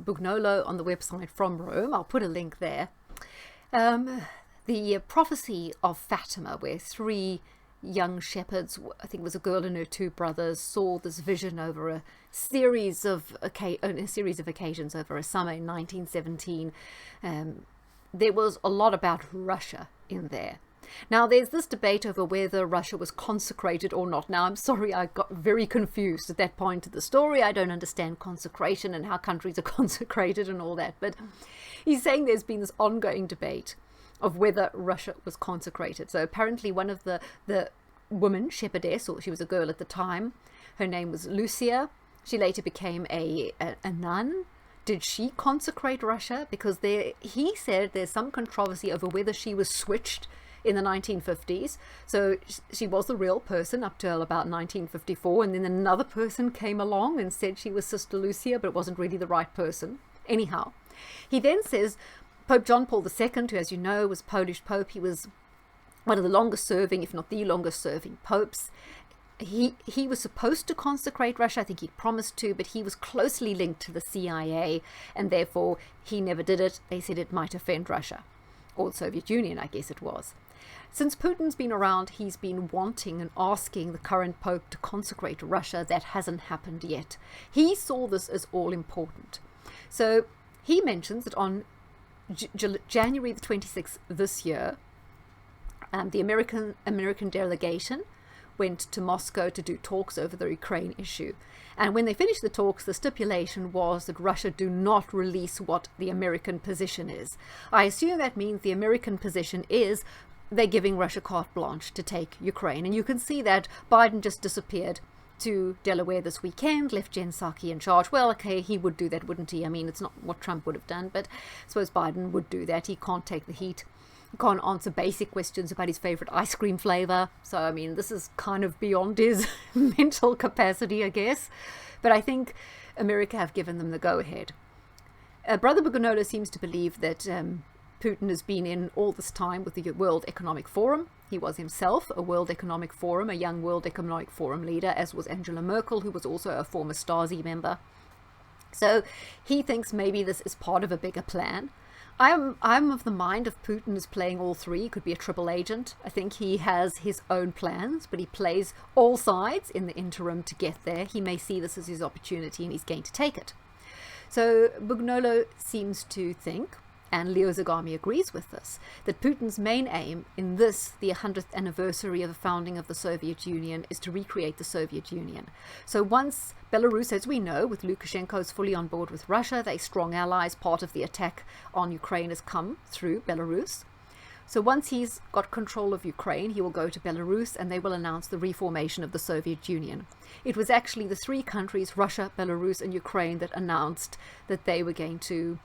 Bugnolo on the website from Rome. I'll put a link there. The prophecy of Fatima, where three young shepherds, I think it was a girl and her two brothers, saw this vision over a series of occasions over a summer in 1917. There was a lot about Russia in there. Now, there's this debate over whether Russia was consecrated or not. Now, I'm sorry, I got very confused at that point of the story. I don't understand consecration and how countries are consecrated and all that. But he's saying there's been this ongoing debate of whether Russia was consecrated. So apparently one of the women, shepherdess, or she was a girl at the time, her name was Lucia. She later became a nun. Did she consecrate Russia? Because he said there's some controversy over whether she was switched in the 1950s. So she was the real person up till about 1954, and then another person came along and said she was Sister Lucia, but it wasn't really the right person. Anyhow, he then says Pope John Paul II, who, as you know, was Polish Pope, he was one of the longest serving, if not the longest serving popes. He was supposed to consecrate Russia. I think he promised to, but he was closely linked to the CIA, and therefore he never did it. They said it might offend Russia, or the Soviet Union, I guess it was. Since Putin's been around, he's been wanting and asking the current Pope to consecrate Russia. That hasn't happened yet. He saw this as all important. So he mentions that on January the 26th this year, the American delegation went to Moscow to do talks over the Ukraine issue. And when they finished the talks, the stipulation was that Russia do not release what the American position is. I assume that means the American position is they're giving Russia carte blanche to take Ukraine. And you can see that Biden just disappeared to Delaware this weekend, left Jen Psaki in charge. Well, okay, he would do that, wouldn't he? I mean, it's not what Trump would have done, but I suppose Biden would do that. He can't take the heat. He can't answer basic questions about his favorite ice cream flavor. So, I mean, this is kind of beyond his mental capacity, I guess. But I think America have given them the go-ahead. Brother Bugnolo seems to believe that Putin has been in all this time with the World Economic Forum. He was himself a World Economic Forum, a young World Economic Forum leader, as was Angela Merkel, who was also a former Stasi member. So he thinks maybe this is part of a bigger plan. I'm of the mind of Putin is playing all three. He could be a triple agent. I think he has his own plans, but he plays all sides in the interim to get there. He may see this as his opportunity and he's going to take it. So Bugnolo seems to think, and Leo Zagami agrees with this, that Putin's main aim in this, the 100th anniversary of the founding of the Soviet Union, is to recreate the Soviet Union. So once Belarus, as we know, with Lukashenko, is fully on board with Russia, they're strong allies. Part of the attack on Ukraine has come through Belarus. So once he's got control of Ukraine, he will go to Belarus and they will announce the reformation of the Soviet Union. It was actually the three countries, Russia, Belarus, and Ukraine, that announced that they were going to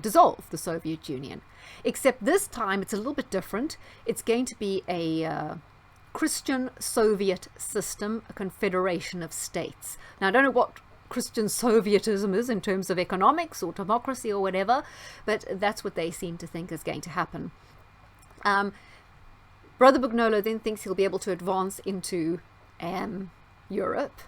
dissolve the Soviet Union. Except this time it's a little bit different. It's going to be a Christian Soviet system, a confederation of states. Now, I don't know what Christian Sovietism is in terms of economics or democracy or whatever, but that's what they seem to think is going to happen. Brother Bugnolo then thinks he'll be able to advance into Europe.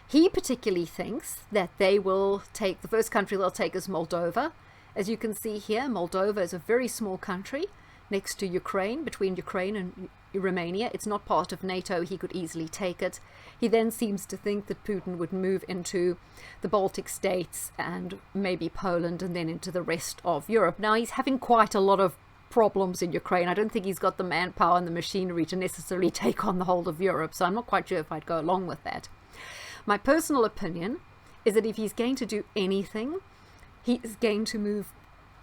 He particularly thinks that they will take, the first country they'll take is Moldova. As you can see here, Moldova is a very small country next to Ukraine, between Ukraine and Romania. It's not part of NATO. He could easily take it. He then seems to think that Putin would move into the Baltic states and maybe Poland and then into the rest of Europe. Now, he's having quite a lot of problems in Ukraine. I don't think he's got the manpower and the machinery to necessarily take on the whole of Europe, so I'm not quite sure if I'd go along with that. My personal opinion is that if he's going to do anything, he is going to move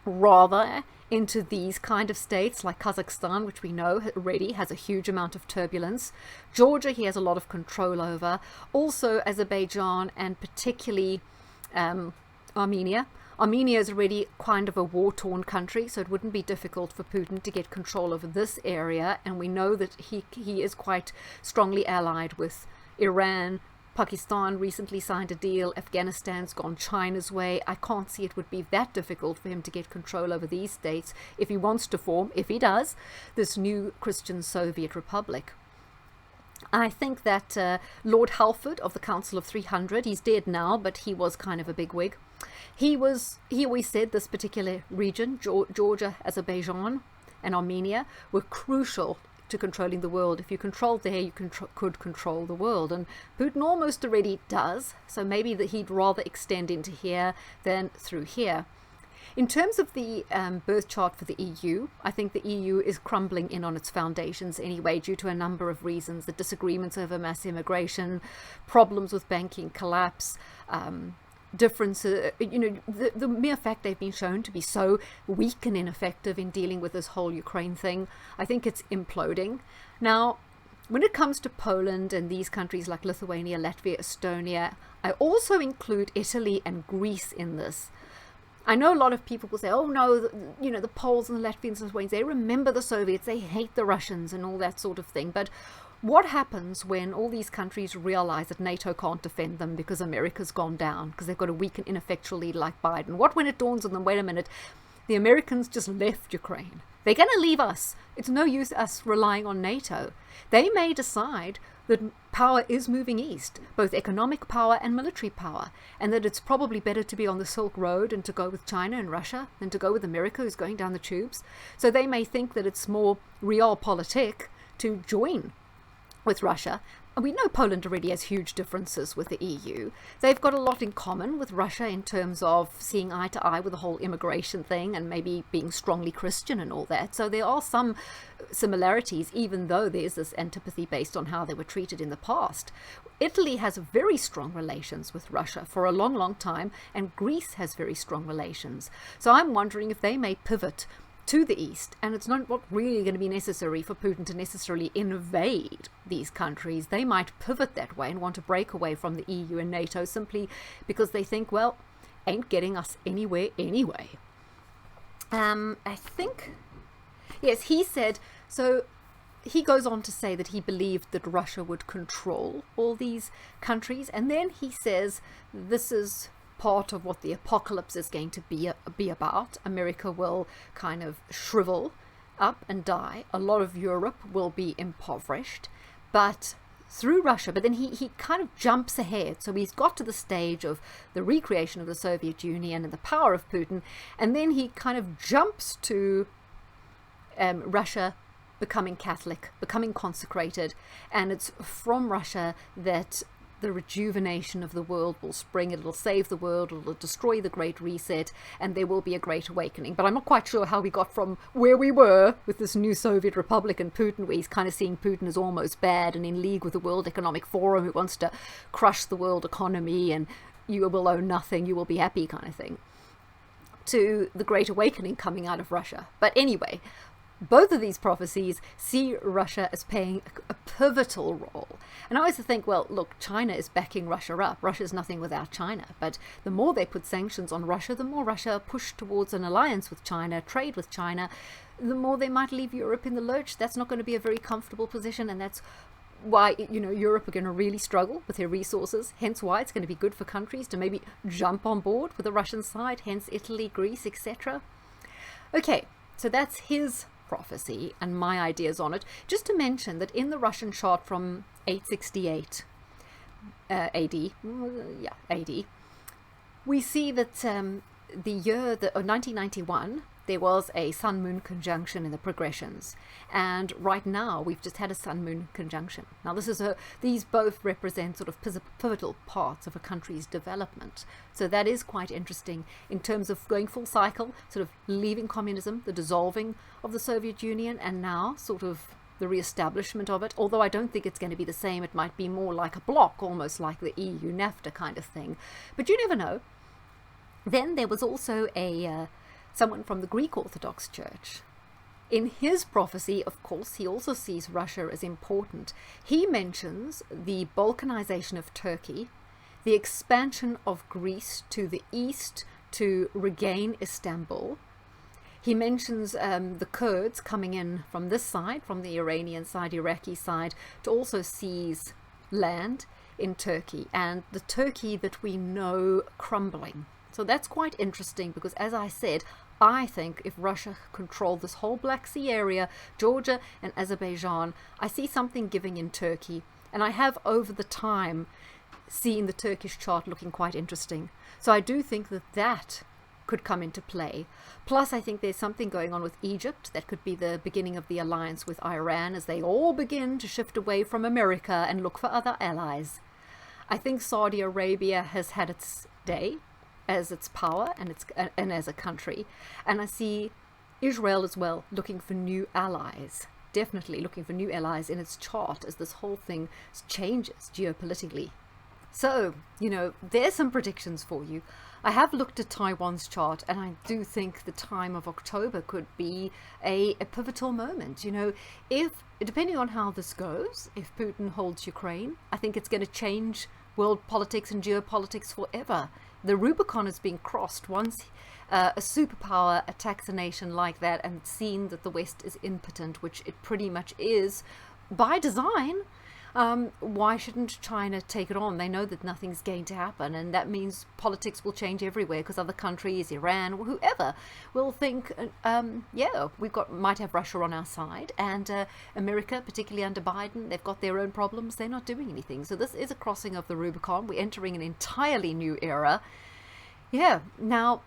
rather into these kind of states like Kazakhstan, which we know already has a huge amount of turbulence. Georgia, he has a lot of control over. Also Azerbaijan and particularly Armenia. Armenia is already kind of a war-torn country, so it wouldn't be difficult for Putin to get control over this area. And we know that he is quite strongly allied with Iran. Pakistan recently signed a deal. Afghanistan's gone China's way. I can't see it would be that difficult for him to get control over these states if he wants to form, if he does, this new Christian Soviet Republic. I think that Lord Halford of the Council of 300, he's dead now, but he was kind of a bigwig. He always said this particular region, Georgia, Azerbaijan, and Armenia, were crucial to controlling the world. If you controlled there, you could control the world. And Putin almost already does, so maybe that he'd rather extend into here than through here. In terms of the birth chart for the EU, I think the EU is crumbling in on its foundations anyway, due to a number of reasons: the disagreements over mass immigration, problems with banking collapse, differences, the mere fact they've been shown to be so weak and ineffective in dealing with this whole Ukraine thing. I think it's imploding. Now, when it comes to Poland and these countries like Lithuania, Latvia, Estonia, I also include Italy and Greece in this. I know a lot of people will say, oh no, the Poles and the Latvians and Lithuanians, they remember the Soviets, they hate the Russians and all that sort of thing. But what happens when all these countries realize that NATO can't defend them because America's gone down, because they've got a weak and ineffectual leader like Biden? What when it dawns on them, wait a minute, the Americans just left Ukraine. They're going to leave us. It's no use us relying on NATO. They may decide that power is moving east, both economic power and military power, and that it's probably better to be on the Silk Road and to go with China and Russia than to go with America, who's going down the tubes. So they may think that it's more realpolitik to join with Russia. And we know Poland already has huge differences with the EU. They've got a lot in common with Russia in terms of seeing eye to eye with the whole immigration thing and maybe being strongly Christian and all that. So there are some similarities, even though there's this antipathy based on how they were treated in the past. Italy has very strong relations with Russia for a long, long time, and Greece has very strong relations. So I'm wondering if they may pivot to the east, and it's not really going to be necessary for Putin to necessarily invade these countries. They might pivot that way and want to break away from the EU and NATO simply because they think, well, ain't getting us anywhere anyway. I think, yes, he said, so he goes on to say that he believed that Russia would control all these countries, and then he says this is part of what the apocalypse is going to be about. America will kind of shrivel up and die. A lot of Europe will be impoverished, but through Russia. But then he kind of jumps ahead. So he's got to the stage of the recreation of the Soviet Union and the power of Putin, and then he kind of jumps to Russia becoming Catholic, becoming consecrated, and it's from Russia that the rejuvenation of the world will spring. It'll save the world, it'll destroy the Great Reset, and there will be a great awakening. But I'm not quite sure how we got from where we were with this new Soviet Republic and Putin, where he's kind of seeing Putin as almost bad and in league with the World Economic Forum, who wants to crush the world economy and you will own nothing, you will be happy kind of thing, to the Great Awakening coming out of Russia. But anyway, both of these prophecies see Russia as playing a pivotal role. And I always think, well, look, China is backing Russia up. Russia's nothing without China. But the more they put sanctions on Russia, the more Russia push towards an alliance with China, trade with China, the more they might leave Europe in the lurch. That's not going to be a very comfortable position, and that's why, Europe are going to really struggle with their resources, hence why it's going to be good for countries to maybe jump on board with the Russian side, hence Italy, Greece, etc. Okay, so that's his prophecy and my ideas on it. Just to mention that in the Russian chart from 868 AD, we see that the year 1991, there was a Sun-Moon conjunction in the progressions, and right now we've just had a Sun-Moon conjunction. Now these both represent sort of pivotal parts of a country's development, so that is quite interesting in terms of going full cycle, sort of leaving communism, the dissolving of the Soviet Union, and now sort of the re-establishment of it. Although I don't think it's going to be the same, it might be more like a bloc, almost like the EU NAFTA kind of thing, but you never know. Then there was also someone from the Greek Orthodox Church. In his prophecy, of course, he also sees Russia as important. He mentions the Balkanization of Turkey, the expansion of Greece to the east to regain Istanbul. He mentions the Kurds coming in from this side, from the Iranian side, Iraqi side, to also seize land in Turkey, and the Turkey that we know crumbling. So that's quite interesting because, as I said, I think if Russia controlled this whole Black Sea area, Georgia and Azerbaijan, I see something giving in Turkey. And I have over the time seeing the Turkish chart looking quite interesting. So I do think that that could come into play. Plus, I think there's something going on with Egypt that could be the beginning of the alliance with Iran as they all begin to shift away from America and look for other allies. I think Saudi Arabia has had its day as its power and as a country. And I see Israel as well looking for new allies. Definitely looking for new allies in its chart as this whole thing changes geopolitically. So, there's some predictions for you. I have looked at Taiwan's chart, and I do think the time of October could be a pivotal moment. If, depending on how this goes, if Putin holds Ukraine, I think it's going to change world politics and geopolitics forever. The Rubicon has been crossed once a superpower attacks a nation like that and seen that the West is impotent, which it pretty much is by design. Why shouldn't China take it on? They know that nothing's going to happen, and that means politics will change everywhere because other countries, Iran, or whoever, will think, might have Russia on our side, and America, particularly under Biden, they've got their own problems. They're not doing anything. So this is a crossing of the Rubicon. We're entering an entirely new era. Yeah. Now,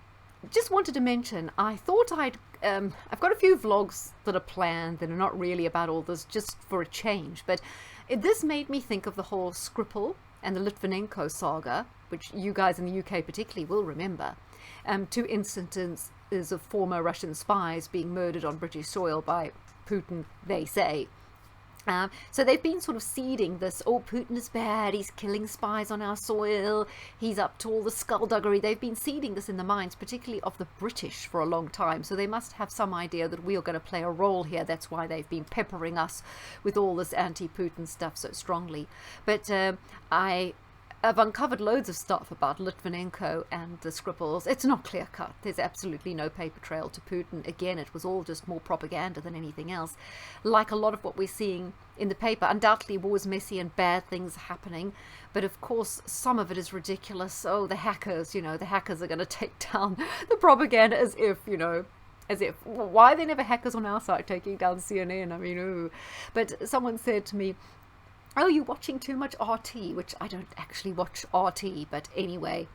just wanted to mention, I thought I've got a few vlogs that are planned that are not really about all this, just for a change, but this made me think of the whole Skripal and the Litvinenko saga, which you guys in the UK particularly will remember. 2 instances of former Russian spies being murdered on British soil by Putin, they say. So they've been sort of seeding this, Putin is bad, he's killing spies on our soil, he's up to all the skullduggery. They've been seeding this in the minds, particularly of the British, for a long time. So they must have some idea that we are going to play a role here. That's why they've been peppering us with all this anti-Putin stuff so strongly. But I've uncovered loads of stuff about Litvinenko and the Skripals. It's not clear-cut. There's absolutely no paper trail to Putin. Again, it was all just more propaganda than anything else. Like a lot of what we're seeing in the paper, undoubtedly war is messy and bad things are happening. But of course, some of it is ridiculous. The hackers, the hackers are going to take down the propaganda as if, why are there never hackers on our side taking down CNN? I mean, ooh. But someone said to me, oh, you're watching too much RT, which I don't actually watch RT, but anyway.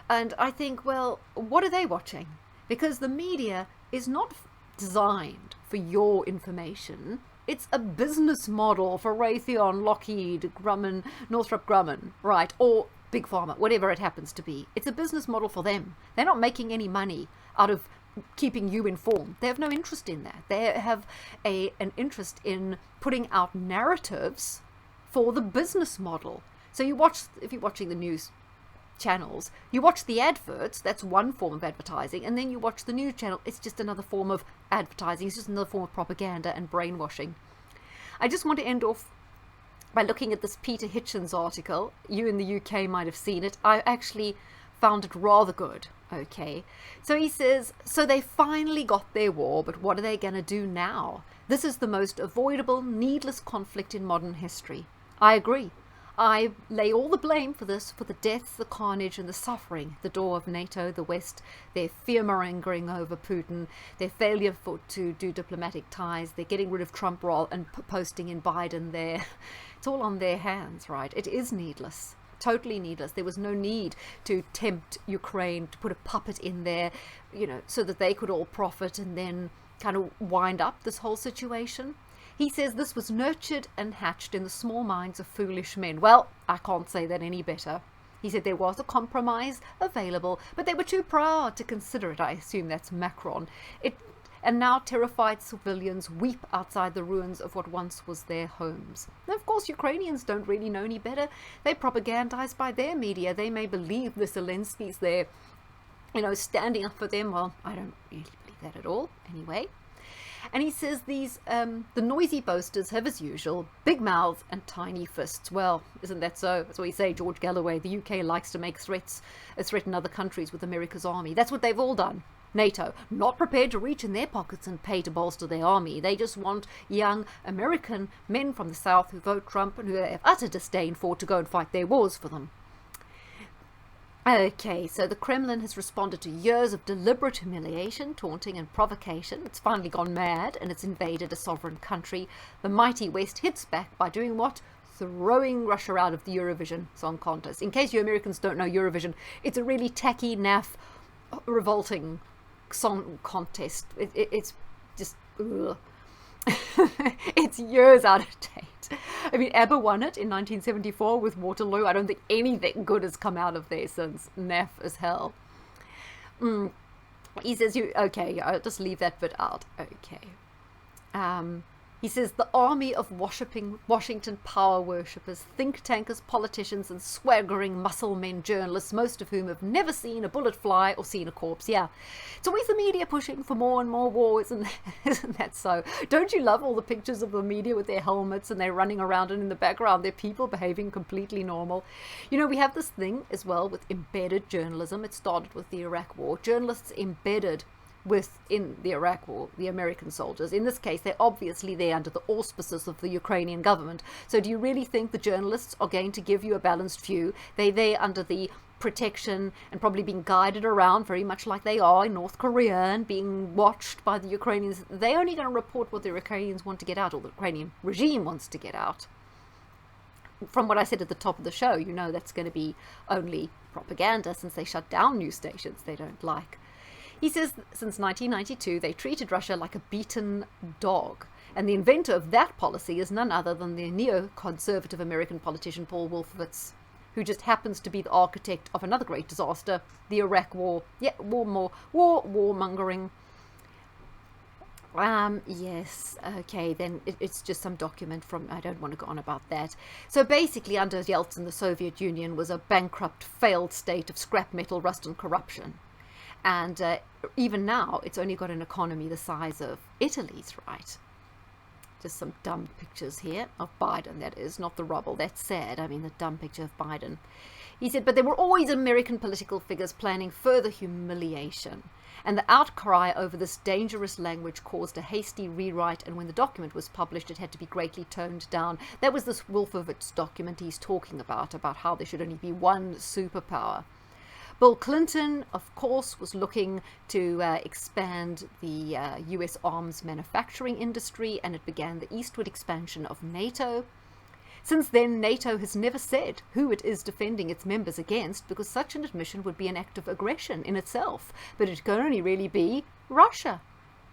And I think, well, what are they watching? Because the media is not designed for your information. It's a business model for Raytheon, Lockheed, Grumman, Northrop Grumman, right? Or Big Pharma, whatever it happens to be. It's a business model for them. They're not making any money out of keeping you informed. They have no interest in that. They have an interest in putting out narratives for the business model. So if you're watching the news channels, you watch the adverts, that's one form of advertising, and then you watch the news channel, it's just another form of advertising, it's just another form of propaganda and brainwashing. I just want to end off by looking at this Peter Hitchens article. You in the UK might have seen it. I actually found it rather good. Okay, so he says, so they finally got their war, but what are they going to do now? This is the most avoidable, needless conflict in modern history. I agree. I lay all the blame for this, for the death, the carnage and the suffering, the door of NATO, the West, their fear-mongering over Putin, their failure to do diplomatic ties, they're getting rid of Trump and posting in Biden there. It's all on their hands, right? It is needless. Totally needless. There was no need to tempt Ukraine to put a puppet in there, so that they could all profit and then kind of wind up this whole situation. He says this was nurtured and hatched in the small minds of foolish men. Well, I can't say that any better. He said there was a compromise available, but they were too proud to consider it. I assume that's Macron. And now terrified civilians weep outside the ruins of what once was their homes. Now, of course, Ukrainians don't really know any better. They're propagandized by their media. They may believe the Zelensky's there, standing up for them. Well, I don't really believe that at all, anyway. And he says the noisy boasters have, as usual, big mouths and tiny fists. Well, isn't that so? That's what we say, George Galloway. The UK likes to make threaten other countries with America's army. That's what they've all done. NATO, not prepared to reach in their pockets and pay to bolster their army. They just want young American men from the South who vote Trump and who they have utter disdain for to go and fight their wars for them. Okay, so the Kremlin has responded to years of deliberate humiliation, taunting and provocation. It's finally gone mad and it's invaded a sovereign country. The mighty West hits back by doing what? throwing Russia out of the Eurovision Song Contest. In case you Americans don't know Eurovision, it's a really tacky, naff, revolting song contest. It's just, ugh. It's years out of date. I mean, ABBA won it in 1974 with Waterloo. I don't think anything good has come out of there since. Naff as hell. He says, okay, I'll just leave that bit out. Okay. He says, the army of Washington power worshippers, think tankers, politicians, and swaggering muscle men journalists, most of whom have never seen a bullet fly or seen a corpse. Yeah, it's always the media pushing for more and more war, isn't that so? Don't you love all the pictures of the media with their helmets and they're running around, and in the background they're people behaving completely normal? You know, we have this thing as well with embedded journalism. It started with the Iraq War. Journalists embedded within the Iraq War, the American soldiers. In this case, they're obviously there under the auspices of the Ukrainian government. So do you really think the journalists are going to give you a balanced view? They're there under the protection and probably being guided around very much like they are in North Korea and being watched by the Ukrainians. They're only going to report what the Ukrainians want to get out, or the Ukrainian regime wants to get out. From what I said at the top of the show, you know that's going to be only propaganda, since they shut down news stations they don't like. He says since 1992, they treated Russia like a beaten dog. And the inventor of that policy is none other than the neoconservative American politician Paul Wolfowitz, who just happens to be the architect of another great disaster, the Iraq War. Yeah, warmongering. Yes, okay, then it's just some document from, I don't want to go on about that. So basically, under Yeltsin, the Soviet Union was a bankrupt, failed state of scrap metal, rust, and corruption. And even now, it's only got an economy the size of Italy's, right? Just some dumb pictures here of Biden, that is, not the rubble. That's sad. I mean, the dumb picture of Biden. He said, but there were always American political figures planning further humiliation. And the outcry over this dangerous language caused a hasty rewrite, and when the document was published, it had to be greatly toned down. That was this Wolfowitz document he's talking about how there should only be one superpower. Bill Clinton, of course, was looking to expand the US arms manufacturing industry, and it began the eastward expansion of NATO. Since then, NATO has never said who it is defending its members against, because such an admission would be an act of aggression in itself. But it can only really be Russia.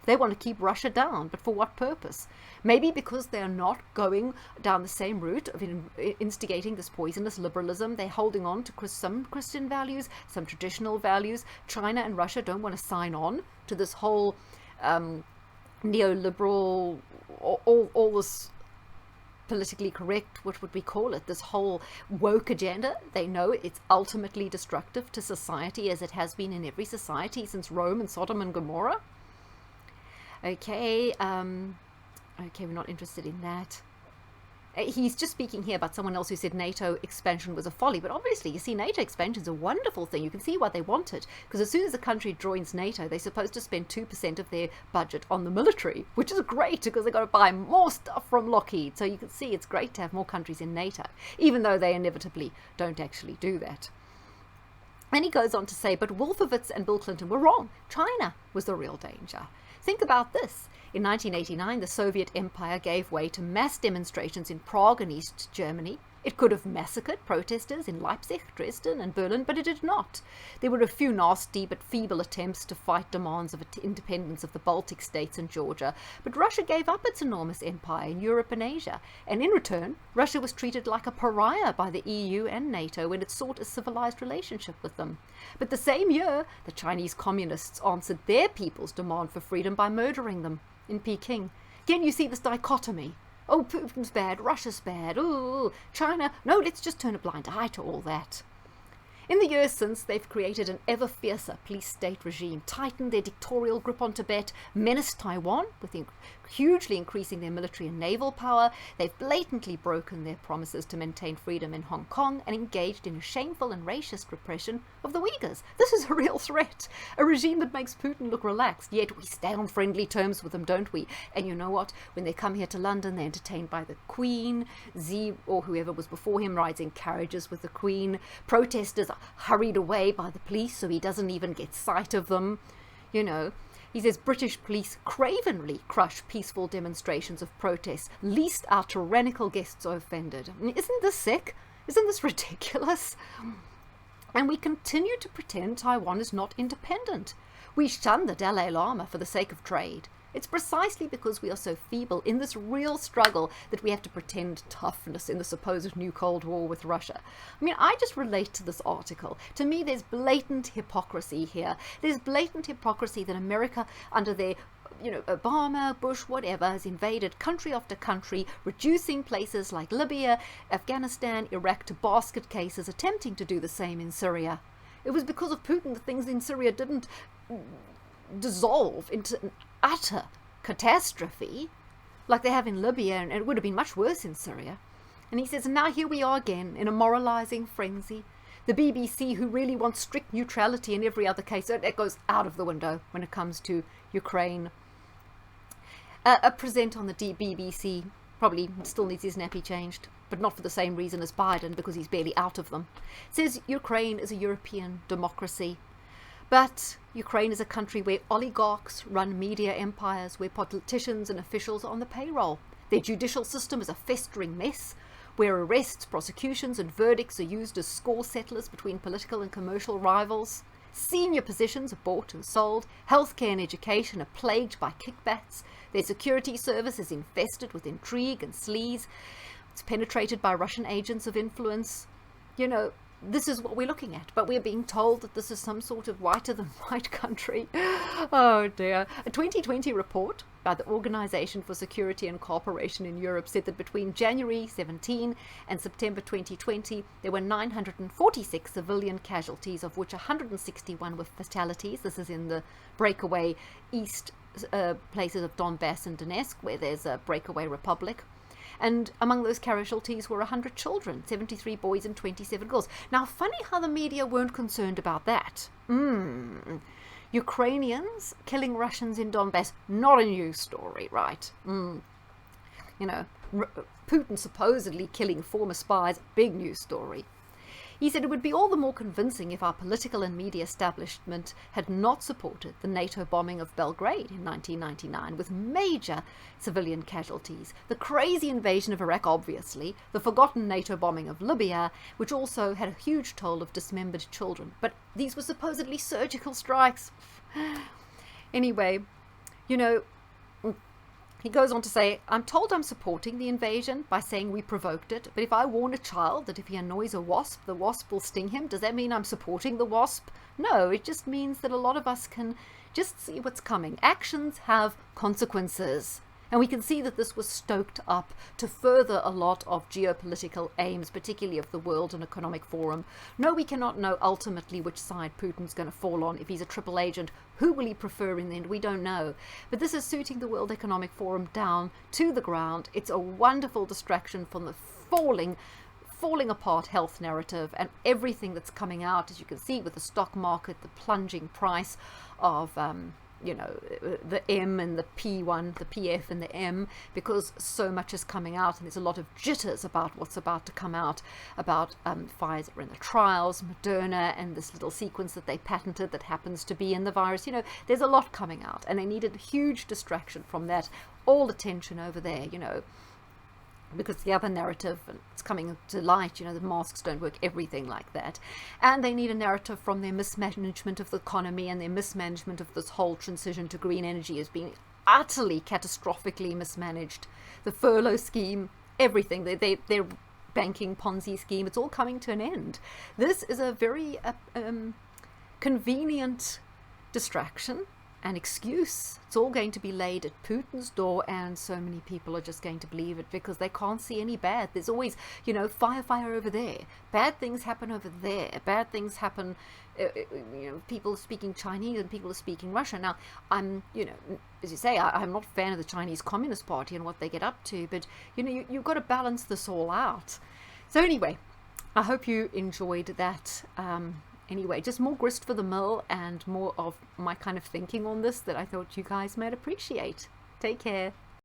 They want to keep Russia down, but for what purpose? Maybe because they're not going down the same route of instigating this poisonous liberalism. They're holding on to some Christian values, some traditional values. China and Russia don't want to sign on to this whole neoliberal, all this politically correct, what would we call it, this whole woke agenda. They know it's ultimately destructive to society, as it has been in every society since Rome and Sodom and Gomorrah. Okay, we're not interested in that. He's just speaking here about someone else who said NATO expansion was a folly. But obviously, you see, NATO expansion is a wonderful thing. You can see why they want it. Because as soon as a country joins NATO, they're supposed to spend 2% of their budget on the military, which is great because they've got to buy more stuff from Lockheed. So you can see it's great to have more countries in NATO, even though they inevitably don't actually do that. And he goes on to say, but Wolfowitz and Bill Clinton were wrong. China was the real danger. Think about this. In 1989, the Soviet Empire gave way to mass demonstrations in Prague and East Germany. It could have massacred protesters in Leipzig, Dresden, and Berlin, but it did not. There were a few nasty but feeble attempts to fight demands of independence of the Baltic states and Georgia, but Russia gave up its enormous empire in Europe and Asia, and in return, Russia was treated like a pariah by the EU and NATO when it sought a civilized relationship with them. But the same year, the Chinese communists answered their people's demand for freedom by murdering them in Peking. Again, you see this dichotomy. Oh, Putin's bad, Russia's bad, ooh, China, no, let's just turn a blind eye to all that. In the years since, they've created an ever fiercer police state regime, tightened their dictatorial grip on Tibet, menaced Taiwan with hugely increasing their military and naval power. They've blatantly broken their promises to maintain freedom in Hong Kong and engaged in a shameful and racist repression of the Uyghurs. This is a real threat, a regime that makes Putin look relaxed, yet we stay on friendly terms with them, don't we? And you know what? When they come here to London, they're entertained by the Queen. Xi, or whoever was before him, rides in carriages with the Queen. Protesters are hurried away by the police so he doesn't even get sight of them. You know, He says British police cravenly crush peaceful demonstrations of protests, lest our tyrannical guests are offended. I mean, isn't this sick? Isn't this ridiculous? And we continue to pretend Taiwan is not independent. We shun the Dalai Lama for the sake of trade. It's precisely because we are so feeble in this real struggle that we have to pretend toughness in the supposed new Cold War with Russia. I mean, I just relate to this article. To me, there's blatant hypocrisy here. There's blatant hypocrisy that America, under their Obama, Bush, whatever, has invaded country after country, reducing places like Libya, Afghanistan, Iraq to basket cases, attempting to do the same in Syria. It was because of Putin that things in Syria didn't dissolve into an utter catastrophe like they have in Libya, and it would have been much worse in Syria. And he says, now here we are again in a moralizing frenzy. The BBC, who really wants strict neutrality in every other case, that goes out of the window when it comes to Ukraine. A present on the BBC probably still needs his nappy changed, but not for the same reason as Biden, because he's barely out of them. Says Ukraine is a European democracy. But Ukraine is a country where oligarchs run media empires, where politicians and officials are on the payroll. Their judicial system is a festering mess, where arrests, prosecutions and verdicts are used as score settlers between political and commercial rivals. Senior positions are bought and sold. Healthcare and education are plagued by kickbacks. Their security service is infested with intrigue and sleaze. It's penetrated by Russian agents of influence. This is what we're looking at, but we're being told that this is some sort of whiter than white country. Oh dear. A 2020 report by the Organization for Security and Cooperation in Europe said that between January 17 and September 2020, there were 946 civilian casualties, of which 161 were fatalities. This is in the breakaway east places of Donbass and Donetsk, where there's a breakaway republic. And among those casualties were 100 children, 73 boys and 27 girls. Now, funny how the media weren't concerned about that. Ukrainians killing Russians in Donbass, not a news story, right? Putin supposedly killing former spies, big news story. He said it would be all the more convincing if our political and media establishment had not supported the NATO bombing of Belgrade in 1999 with major civilian casualties, the crazy invasion of Iraq, obviously, the forgotten NATO bombing of Libya, which also had a huge toll of dismembered children. But these were supposedly surgical strikes. Anyway, he goes on to say, I'm told I'm supporting the invasion by saying we provoked it, but if I warn a child that if he annoys a wasp, the wasp will sting him, does that mean I'm supporting the wasp? No, it just means that a lot of us can just see what's coming. Actions have consequences. And we can see that this was stoked up to further a lot of geopolitical aims, particularly of the World and Economic Forum. No, we cannot know ultimately which side Putin's going to fall on. If he's a triple agent, who will he prefer in the end? We don't know. But this is suiting the World Economic Forum down to the ground. It's a wonderful distraction from the falling apart health narrative and everything that's coming out, as you can see with the stock market, the plunging price of the M and the P1, the PF and the M, because so much is coming out and there's a lot of jitters about what's about to come out about Pfizer and the trials, Moderna and this little sequence that they patented that happens to be in the virus. There's a lot coming out and they needed a huge distraction from that, all attention over there, because the other narrative, and it's coming to light, the masks don't work, everything like that. And they need a narrative from their mismanagement of the economy and their mismanagement of this whole transition to green energy as being utterly catastrophically mismanaged. The furlough scheme, everything, their banking Ponzi scheme, it's all coming to an end. This is a very convenient distraction an excuse. It's all going to be laid at Putin's door, and so many people are just going to believe it because they can't see any bad. There's always, fire over there. Bad things happen over there. Bad things happen, people are speaking Chinese and people are speaking Russian. Now, I'm, as you say, I'm not a fan of the Chinese Communist Party and what they get up to, but, you've got to balance this all out. So anyway, I hope you enjoyed that. Anyway, just more grist for the mill and more of my kind of thinking on this that I thought you guys might appreciate. Take care.